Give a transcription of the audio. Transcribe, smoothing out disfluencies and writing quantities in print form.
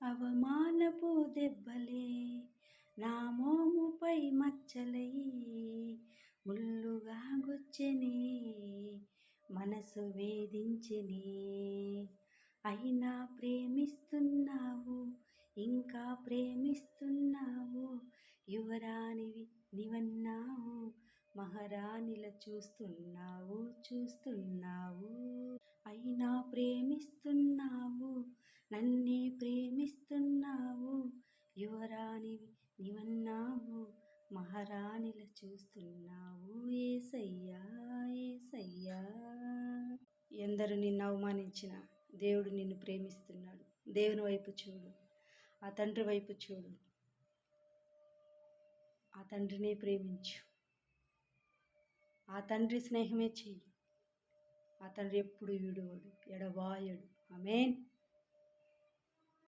అవమానపు దెబ్బలే నా మోముపై మచ్చలై ముల్లుగా గుచ్చెనే, మనసు వేధించెనే. అయినా ప్రేమిస్తున్నావు, ఇంకా ప్రేమిస్తున్నావు, యువరాణివి నీవన్నావు, మహారాణిలా చూస్తున్నావు చూస్తున్నావు. అయినా ప్రేమిస్తున్నావు, నన్నే ప్రేమిస్తున్నావు, యువరాణివి నీవన్నావు, మహారాణిలా చూస్తున్నావు. యేసయ్యా యేసయ్యా. ఎందరు నిన్ను అవమానించిన దేవుడు నిన్ను ప్రేమిస్తున్నాడు. దేవుని వైపు చూడు, ఆ తండ్రి వైపు చూడు, ఆ తండ్రినే ప్రేమించు, ఆ తండ్రి స్నేహమే చెయ్యి. ఆ తండ్రి ఎప్పుడు విడువడు, ఎడబాయడు. ఆమేన్.